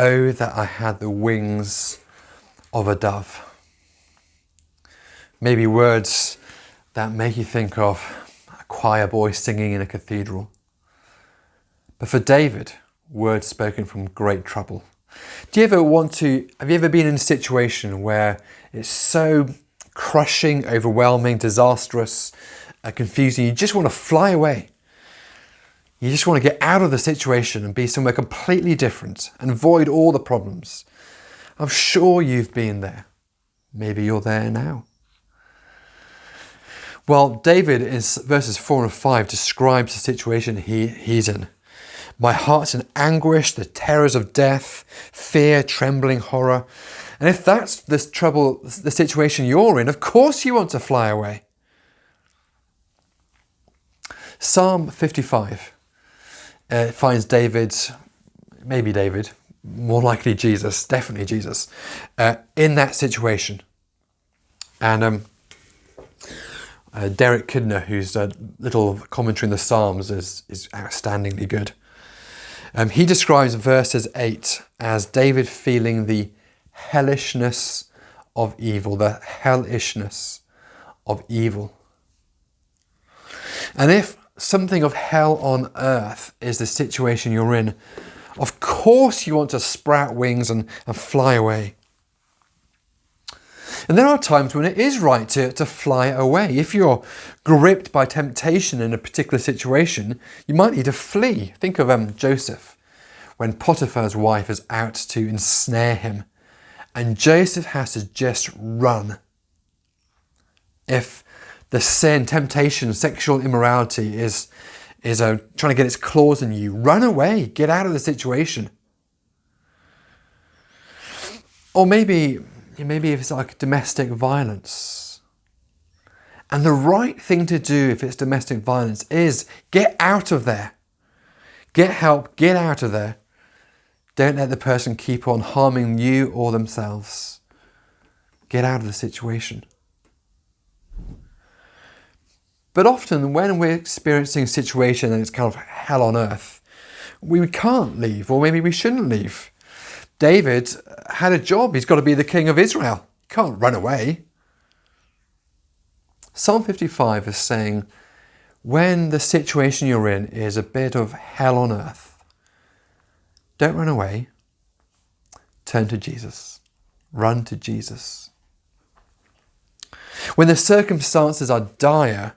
Oh, that I had the wings of a dove. Maybe words that make you think of a choir boy singing in a cathedral. But for David, words spoken from great trouble. Have you ever been in a situation where it's so crushing, overwhelming, disastrous, confusing, you just want to fly away? You just want to get out of the situation and be somewhere completely different and avoid all the problems. I'm sure you've been there. Maybe you're there now. Well, David in verses 4 and 5 describes the situation he's in. My heart's in anguish, the terrors of death, fear, trembling, horror. And if that's the situation you're in, of course you want to fly away. Psalm 55 finds maybe David, more likely Jesus, definitely Jesus, in that situation. And Derek Kidner, whose little commentary in the Psalms is outstandingly good. He describes verses 8 as David feeling the hellishness of evil, the hellishness of evil. And if something of hell on earth is the situation you're in, of course you want to sprout wings and fly away. And there are times when it is right to fly away. If you're gripped by temptation in a particular situation, you might need to flee. Think of Joseph, when Potiphar's wife is out to ensnare him, and Joseph has to just run. If the sin, temptation, sexual immorality is trying to get its claws in you, run away, get out of the situation. Or maybe if it's like domestic violence. And the right thing to do if it's domestic violence is get out of there. Get help, get out of there. Don't let the person keep on harming you or themselves. Get out of the situation. But often when we're experiencing a situation and it's kind of hell on earth, we can't leave, or maybe we shouldn't leave. David had a job. He's got to be the king of Israel. He can't run away. Psalm 55 is saying, when the situation you're in is a bit of hell on earth, don't run away. Turn to Jesus. Run to Jesus. When the circumstances are dire,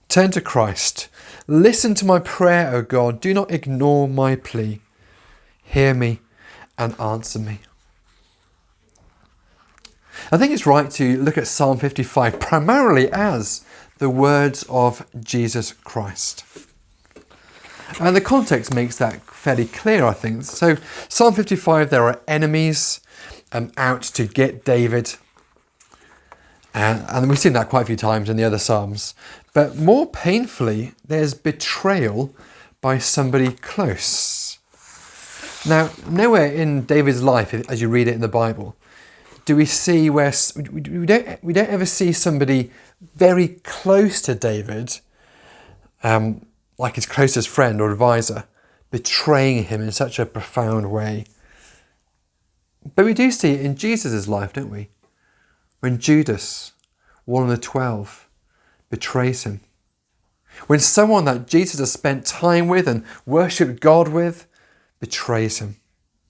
turn to Christ. Listen to my prayer, O God. Do not ignore my plea. Hear me and answer me. I think it's right to look at Psalm 55 primarily as the words of Jesus Christ. And the context makes that fairly clear, I think. So Psalm 55, there are enemies out to get David. And we've seen that quite a few times in the other Psalms. But more painfully, there's betrayal by somebody close. Now, nowhere in David's life, as you read it in the Bible, do we see where we don't ever see somebody very close to David, like his closest friend or advisor, betraying him in such a profound way. But we do see it in Jesus' life, don't we? When Judas, one of the 12, betrays him. When someone that Jesus has spent time with and worshipped God with betrays him.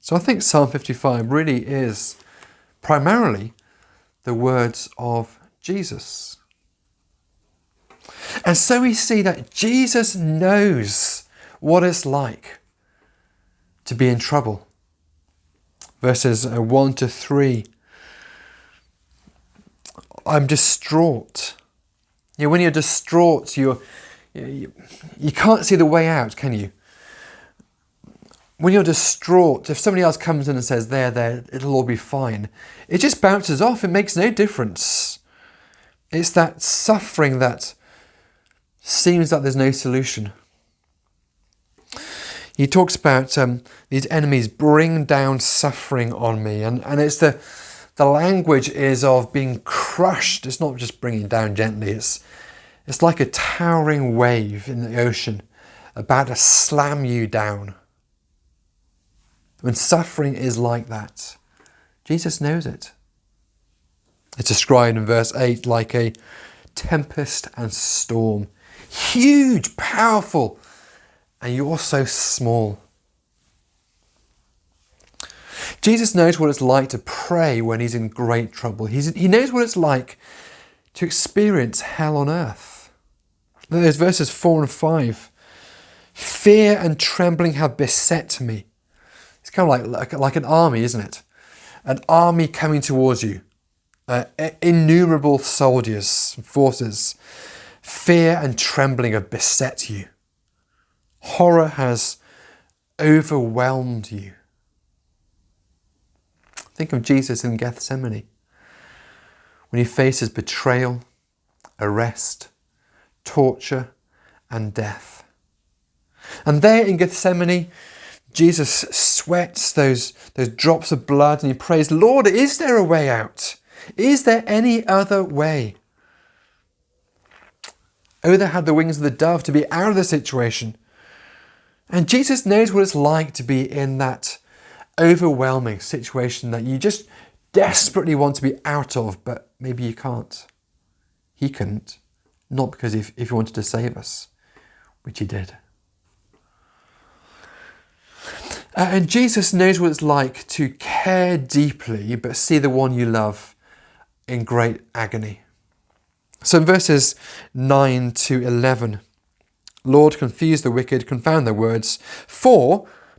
So I think Psalm 55 really is primarily the words of Jesus. And so we see that Jesus knows what it's like to be in trouble. Verses 1 to 3. I'm distraught. When you're distraught, you can't see the way out, can you? When you're distraught, if somebody else comes in and says, there, it'll all be fine, it just bounces off. It makes no difference. It's that suffering that seems like there's no solution. He talks about these enemies bring down suffering on me. And it's the language is of being crushed. It's not just bringing down gently. It's like a towering wave in the ocean about to slam you down. When suffering is like that, Jesus knows it. It's described in verse 8 like a tempest and storm. Huge, powerful, and you're so small. Jesus knows what it's like to pray when he's in great trouble. He knows what it's like to experience hell on earth. There's verses 4 and 5. Fear and trembling have beset me. It's kind of like an army, isn't it? An army coming towards you. Innumerable soldiers, forces. Fear and trembling have beset you. Horror has overwhelmed you. Think of Jesus in Gethsemane, when he faces betrayal, arrest, torture, and death. And there in Gethsemane, Jesus sweats those drops of blood and he prays, Lord, is there a way out? Is there any other way? Oda had the wings of the dove to be out of the situation. And Jesus knows what it's like to be in that overwhelming situation that you just desperately want to be out of, but maybe you can't. He couldn't. Not because if he wanted to save us, which he did. And Jesus knows what it's like to care deeply, but see the one you love in great agony. So in verses 9 to 11, Lord, confuse the wicked, confound their words,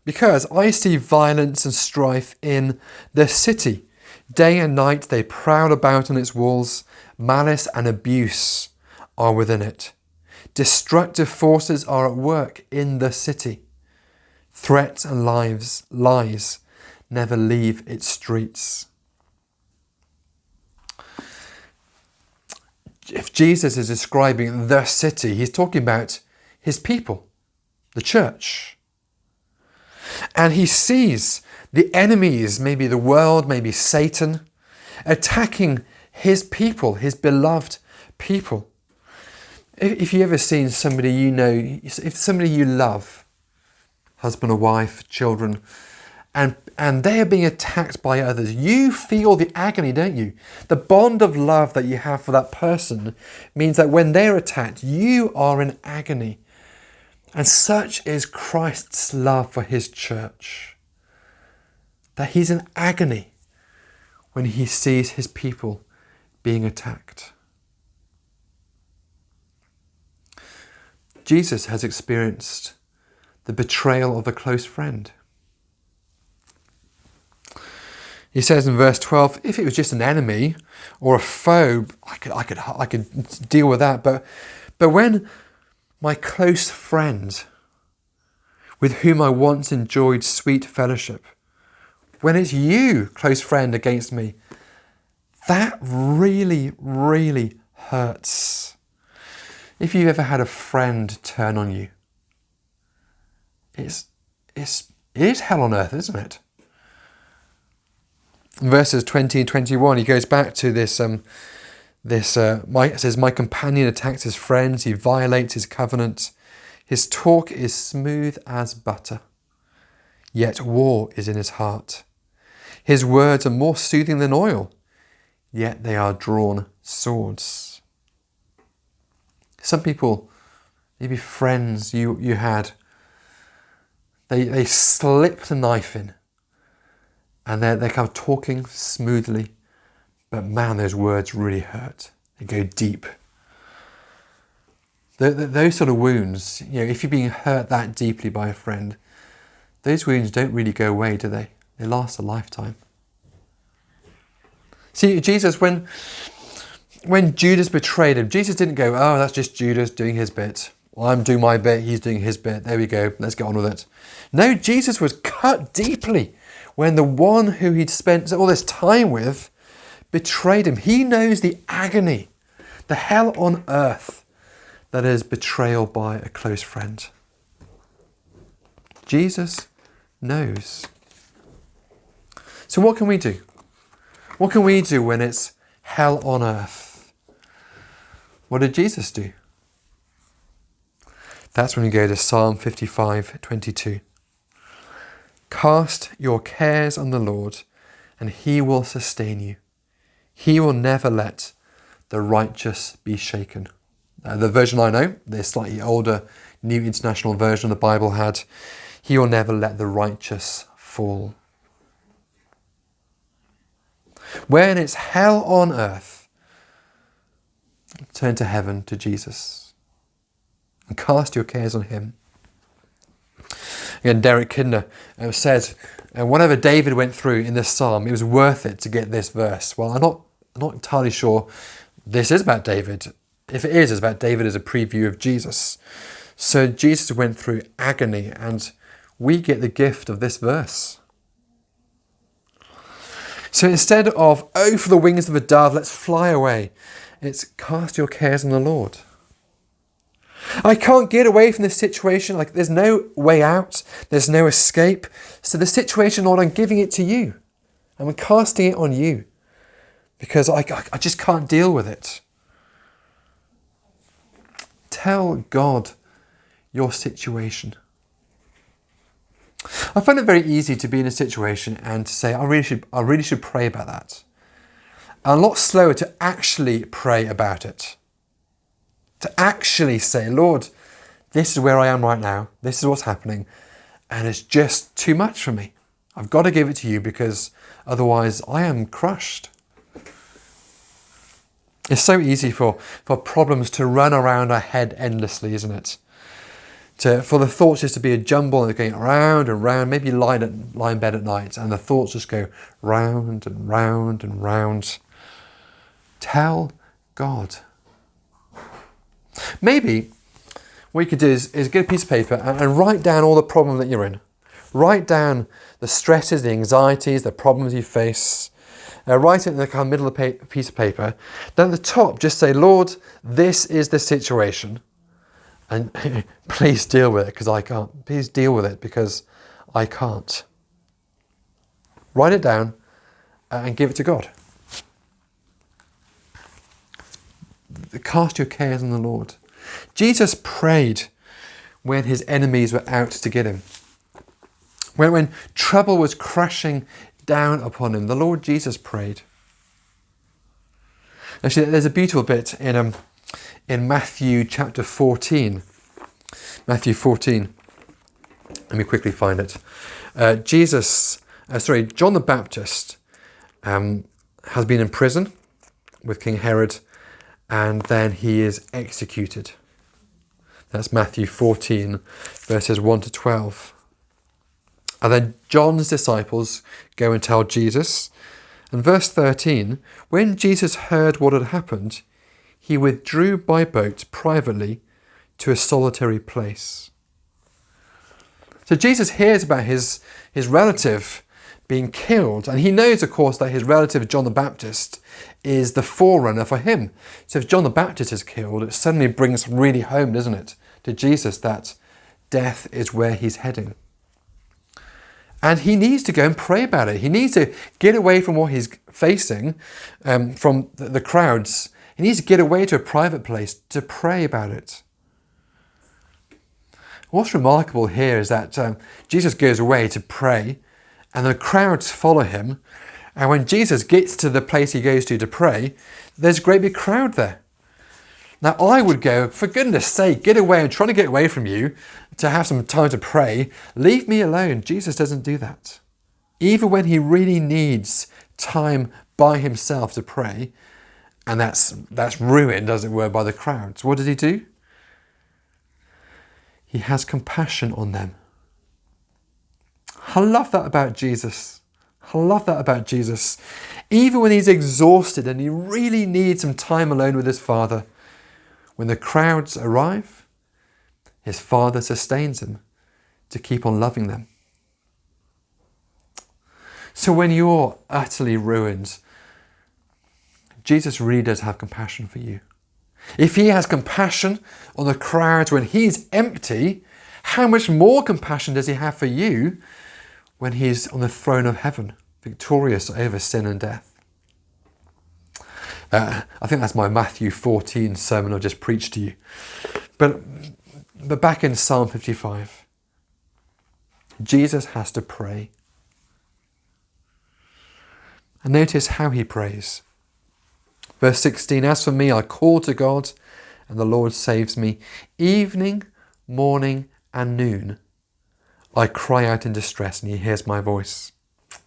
because I see violence and strife in the city. Day and night they prowl about on its walls. Malice and abuse are within it. Destructive forces are at work in the city. Threats and lies never leave its streets. If Jesus is describing the city, he's talking about his people, the church. And he sees the enemies, maybe the world, maybe Satan, attacking his people, his beloved people. If you've ever seen somebody you know, if somebody you love, husband or wife, children, and they are being attacked by others, you feel the agony, don't you? The bond of love that you have for that person means that when they're attacked, you are in agony. And such is Christ's love for his church, that he's in agony when he sees his people being attacked. Jesus has experienced the betrayal of a close friend. He says in verse 12, if it was just an enemy or a foe, I could deal with that. But when my close friend, with whom I once enjoyed sweet fellowship, when it's you, close friend, against me, that really, really hurts. If you've ever had a friend turn on you, it is hell on earth, isn't it? In verses 20 and 21, he goes back to this. It says, my companion attacks his friends, he violates his covenant. His talk is smooth as butter, yet war is in his heart. His words are more soothing than oil, yet they are drawn swords. Some people, maybe friends you had, they slip the knife in and they're kind of talking smoothly, but man, those words really hurt. They go deep. Those sort of wounds, if you're being hurt that deeply by a friend, those wounds don't really go away, do they? They last a lifetime. See, Jesus, when Judas betrayed him, Jesus didn't go, oh, that's just Judas doing his bit. Well, I'm doing my bit, he's doing his bit. There we go, let's get on with it. No, Jesus was cut deeply when the one who he'd spent all this time with betrayed him. He knows the agony, the hell on earth that is betrayal by a close friend. Jesus knows. So what can we do? What can we do when it's hell on earth? What did Jesus do? That's when we go to Psalm 55:22. Cast your cares on the Lord, and he will sustain you. He will never let the righteous be shaken. The version I know, the slightly older New International Version the Bible had, he will never let the righteous fall. When it's hell on earth, turn to heaven, to Jesus, and cast your cares on him. Again, Derek Kidner said, whatever David went through in this psalm, it was worth it to get this verse. Well, I'm not entirely sure this is about David. If it is, it's about David as a preview of Jesus. So Jesus went through agony, and we get the gift of this verse. So instead of, oh, for the wings of a dove, let's fly away, it's cast your cares on the Lord. I can't get away from this situation. Like, there's no way out. There's no escape. So the situation, Lord, I'm giving it to you. I'm casting it on you because I just can't deal with it. Tell God your situation. I find it very easy to be in a situation and to say, I really should pray about that. And a lot slower to actually pray about it. To actually say, Lord, this is where I am right now. This is what's happening. And it's just too much for me. I've got to give it to you because otherwise I am crushed. It's so easy for problems to run around our head endlessly, isn't it? For the thoughts just to be a jumble and going round and round, maybe lie in bed at night and the thoughts just go round and round and round. Tell God. Maybe what you could do is get a piece of paper and write down all the problem that you're in. Write down the stresses, the anxieties, the problems you face. Write it in the kind of middle of the piece of paper. Then at the top, just say, Lord, this is the situation. And please deal with it because I can't. Please deal with it because I can't. Write it down and give it to God. Cast your cares on the Lord. Jesus prayed when his enemies were out to get him. When trouble was crashing down upon him, the Lord Jesus prayed. Actually, there's a beautiful bit in Matthew chapter 14. Matthew 14. Let me quickly find it. John the Baptist has been in prison with King Herod, and then he is executed. That's Matthew 14, verses 1 to 12. And then John's disciples go and tell Jesus. And verse 13, when Jesus heard what had happened, he withdrew by boat privately to a solitary place. So Jesus hears about his relative being killed, and he knows, of course, that his relative John the Baptist is the forerunner for him. So if John the Baptist is killed, it suddenly brings really home, doesn't it, to Jesus that death is where he's heading. And he needs to go and pray about it. He needs to get away from what he's facing, from the crowds. He needs to get away to a private place to pray about it. What's remarkable here is that Jesus goes away to pray, and the crowds follow him. And when Jesus gets to the place he goes to pray, there's a great big crowd there. Now I would go, for goodness sake, get away. I'm trying to get away from you to have some time to pray. Leave me alone. Jesus doesn't do that. Even when he really needs time by himself to pray, and that's ruined, as it were, by the crowds. What does he do? He has compassion on them. I love that about Jesus. I love that about Jesus. Even when he's exhausted and he really needs some time alone with his Father, when the crowds arrive, his Father sustains him to keep on loving them. So when you're utterly ruined, Jesus really does have compassion for you. If he has compassion on the crowds when he's empty, how much more compassion does he have for you when he's on the throne of heaven, victorious over sin and death? I think that's my Matthew 14 sermon I just preached to you. But back in Psalm 55, Jesus has to pray. And notice how he prays. Verse 16, as for me, I call to God, and the Lord saves me. Evening, morning, and noon, I cry out in distress, and he hears my voice.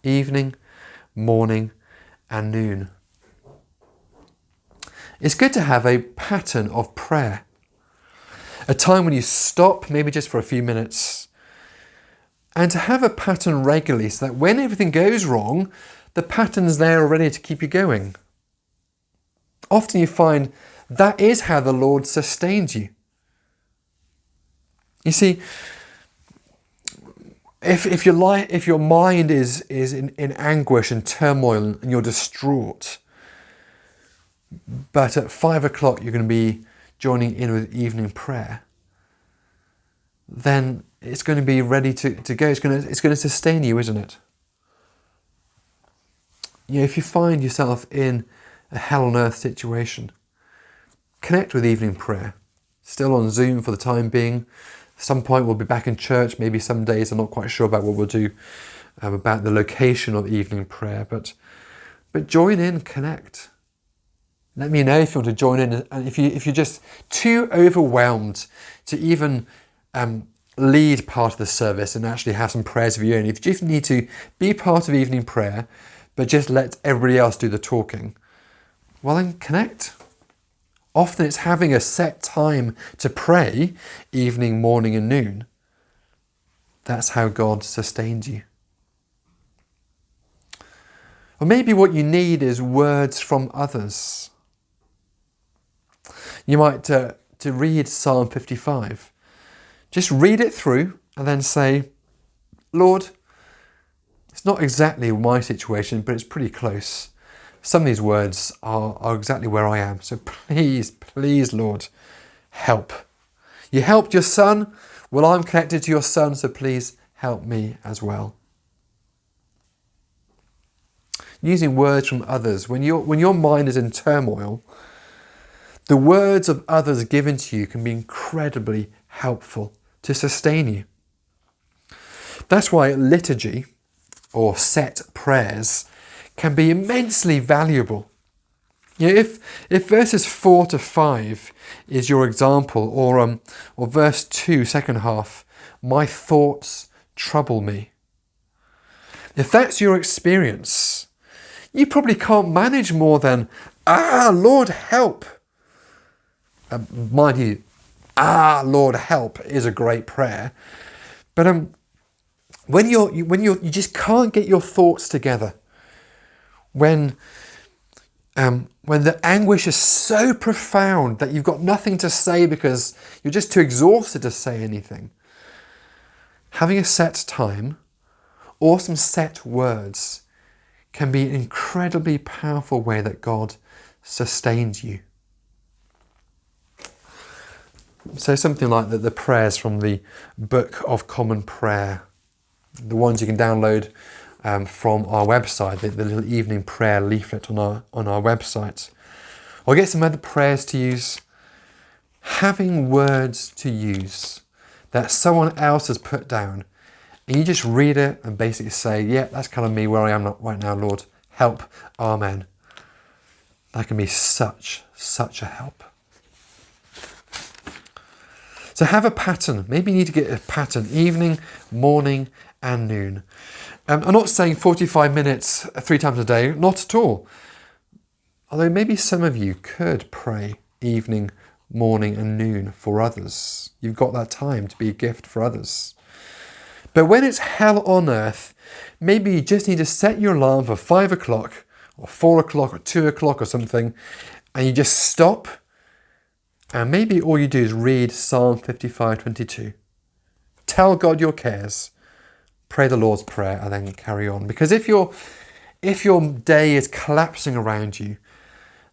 Evening, morning, and noon. It's good to have a pattern of prayer. A time when you stop, maybe just for a few minutes, and to have a pattern regularly so that when everything goes wrong, the pattern's there already to keep you going. Often you find that is how the Lord sustains you. You see, if your mind is in anguish and turmoil and you're distraught, but at 5 o'clock you're going to be joining in with evening prayer, then it's going to be ready to go. It's going to sustain you, isn't it? You know, if you find yourself in a hell on earth situation, connect with evening prayer. Still on Zoom for the time being. At some point we'll be back in church. Maybe some days I'm not quite sure about what we'll do about the location of evening prayer, but join in, connect. Let me know if you want to join in, and if you're just too overwhelmed to even lead part of the service and actually have some prayers of your own. If you just need to be part of evening prayer, but just let everybody else do the talking, well then connect. Often it's having a set time to pray, evening, morning and noon. That's how God sustains you. Or maybe what you need is words from others. You might to read Psalm 55. Just read it through and then say, Lord, it's not exactly my situation, but it's pretty close. Some of these words are exactly where I am. So please, please, Lord, help. You helped your son. Well, I'm connected to your son, so please help me as well. Using words from others. When your mind is in turmoil, the words of others given to you can be incredibly helpful to sustain you. That's why liturgy or set prayers can be immensely valuable. You know, if verses 4 to 5 is your example, or verse 2, second half, my thoughts trouble me. If that's your experience, you probably can't manage more than, Lord, help. Mind you, Lord, help is a great prayer. But when you just can't get your thoughts together, when the anguish is so profound that you've got nothing to say because you're just too exhausted to say anything, having a set time or some set words can be an incredibly powerful way that God sustains you. So something like the prayers from the Book of Common Prayer, the ones you can download from our website, the little evening prayer leaflet on our website. Or get some other prayers to use. Having words to use that someone else has put down, and you just read it and basically say, yeah, that's kind of me where I am right now, Lord. Help. Amen. That can be such a help. So have a pattern. Maybe you need to get a pattern, evening, morning and noon. I'm not saying 45 minutes 3 times a day, not at all. Although maybe some of you could pray evening, morning and noon for others. You've got that time to be a gift for others. But when it's hell on earth, maybe you just need to set your alarm for 5 o'clock or 4 o'clock or 2 o'clock or something, and you just stop. And maybe all you do is read Psalm 55:22. Tell God your cares, pray the Lord's Prayer, and then carry on. Because if your day is collapsing around you,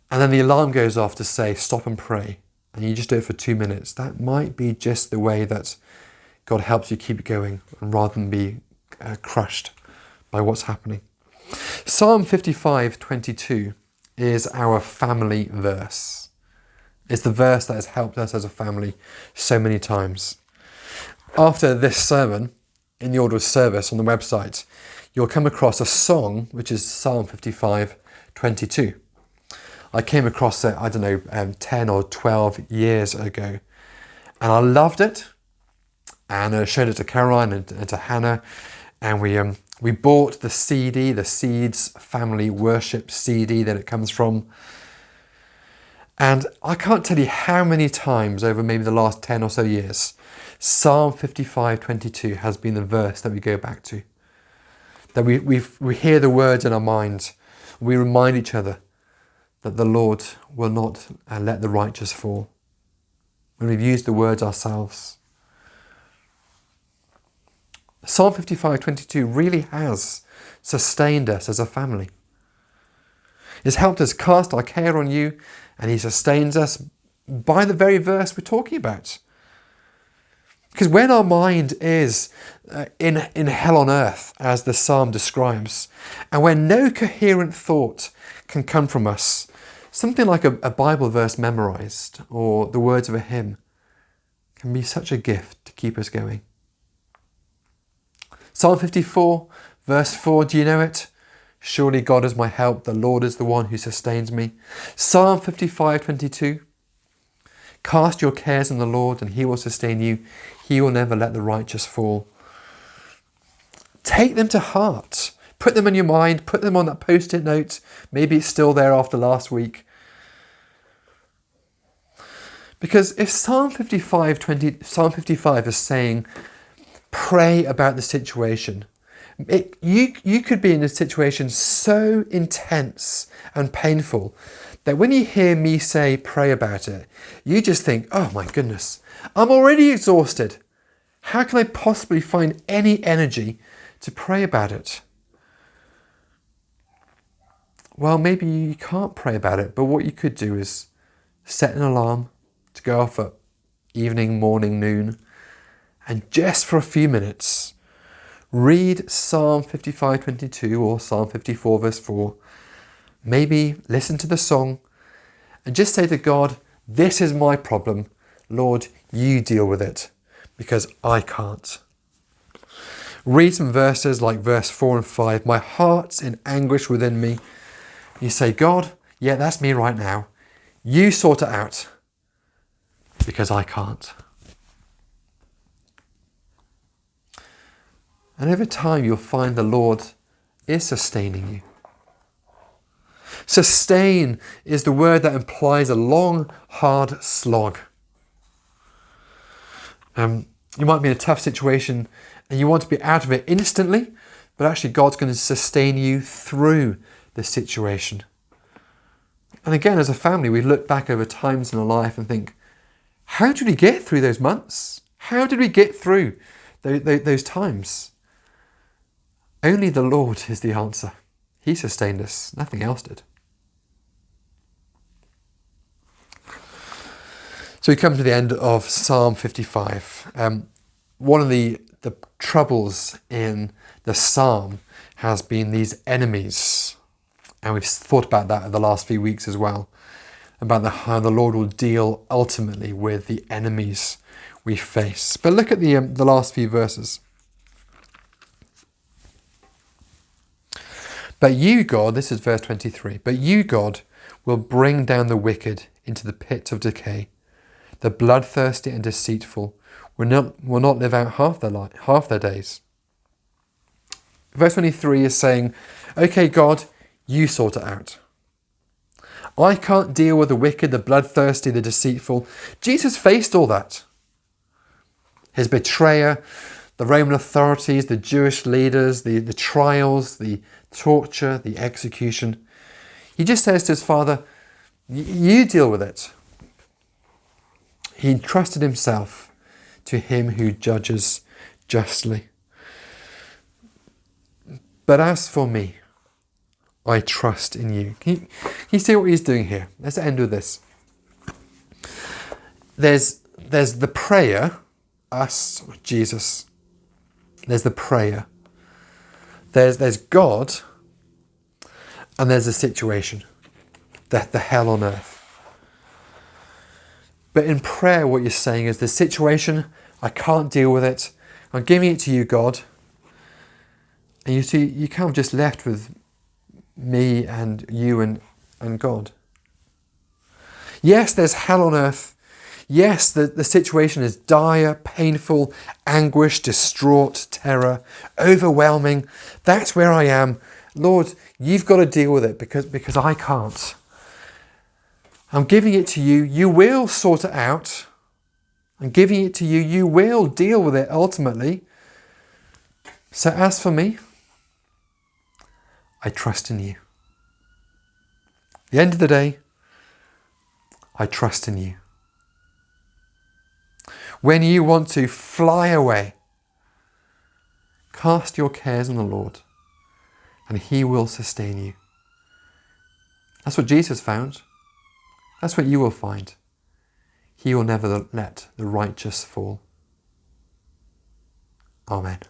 and then the alarm goes off to say stop and pray, and you just do it for 2 minutes, that might be just the way that God helps you keep going, rather than be crushed by what's happening. Psalm 55:22 is our family verse. It's the verse that has helped us as a family so many times. After this sermon, in the order of service on the website, you'll come across a song, which is Psalm 55:22. I came across it, 10 or 12 years ago, and I loved it. And I showed it to Caroline and to Hannah, and we bought the CD, the Seeds Family Worship CD that it comes from. And I can't tell you how many times over maybe the last 10 or so years, Psalm 55:22 has been the verse that we go back to. That we hear the words in our minds. We remind each other that the Lord will not let the righteous fall. When we've used the words ourselves. Psalm 55:22 really has sustained us as a family. It's helped us cast our care on you, and he sustains us by the very verse we're talking about. Because when our mind is in hell on earth, as the psalm describes, and when no coherent thought can come from us, something like a Bible verse memorized or the words of a hymn can be such a gift to keep us going. Psalm 54, verse 4, do you know it? Surely God is my help, the Lord is the one who sustains me. Psalm 55:22, cast your cares on the Lord and he will sustain you. He will never let the righteous fall. Take them to heart. Put them in your mind, put them on that post-it note. Maybe it's still there after last week. Because if Psalm 55 is saying, pray about the situation. You could be in a situation so intense and painful that when you hear me say pray about it, you just think, oh my goodness, I'm already exhausted. How can I possibly find any energy to pray about it? Well, maybe you can't pray about it, but what you could do is set an alarm to go off at evening, morning, noon, and just for a few minutes, read Psalm 55:22 or Psalm 54 verse 4. Maybe listen to the song and just say to God, this is my problem. Lord, you deal with it because I can't. Read some verses like verse 4 and 5. My heart's in anguish within me. You say, God, yeah, that's me right now. You sort it out because I can't. And over time, you'll find the Lord is sustaining you. Sustain is the word that implies a long, hard slog. You might be in a tough situation and you want to be out of it instantly, but actually God's going to sustain you through the situation. And again, as a family, we look back over times in our life and think, how did we get through those months? How did we get through those times? Only the Lord is the answer. He sustained us. Nothing else did. So we come to the end of Psalm 55. One of the troubles in the psalm has been these enemies. And we've thought about that in the last few weeks as well. About how the Lord will deal ultimately with the enemies we face. But look at the last few verses. But you, God, this is verse 23, but you, God, will bring down the wicked into the pit of decay. The bloodthirsty and deceitful will not live out half their days. Verse 23 is saying, okay, God, you sort it out. I can't deal with the wicked, the bloodthirsty, the deceitful. Jesus faced all that. His betrayer, the Roman authorities, the Jewish leaders, the trials, the torture, the execution. He just says to his Father, you deal with it. He entrusted himself to him who judges justly. But as for me, I trust in you. Can you see what he's doing here? Let's end with this. There's the prayer, us, Jesus. There's the prayer. There's God, and there's the situation, the hell on earth. But in prayer, what you're saying is the situation, I can't deal with it. I'm giving it to you, God. And you see, you can't have just left with me and you and God. Yes, there's hell on earth. Yes, the situation is dire, painful, anguish, distraught, terror, overwhelming. That's where I am. Lord, you've got to deal with it because I can't. I'm giving it to you. You will sort it out. I'm giving it to you. You will deal with it ultimately. So as for me, I trust in you. At the end of the day, I trust in you. When you want to fly away, cast your cares on the Lord, and he will sustain you. That's what Jesus found. That's what you will find. He will never let the righteous fall. Amen.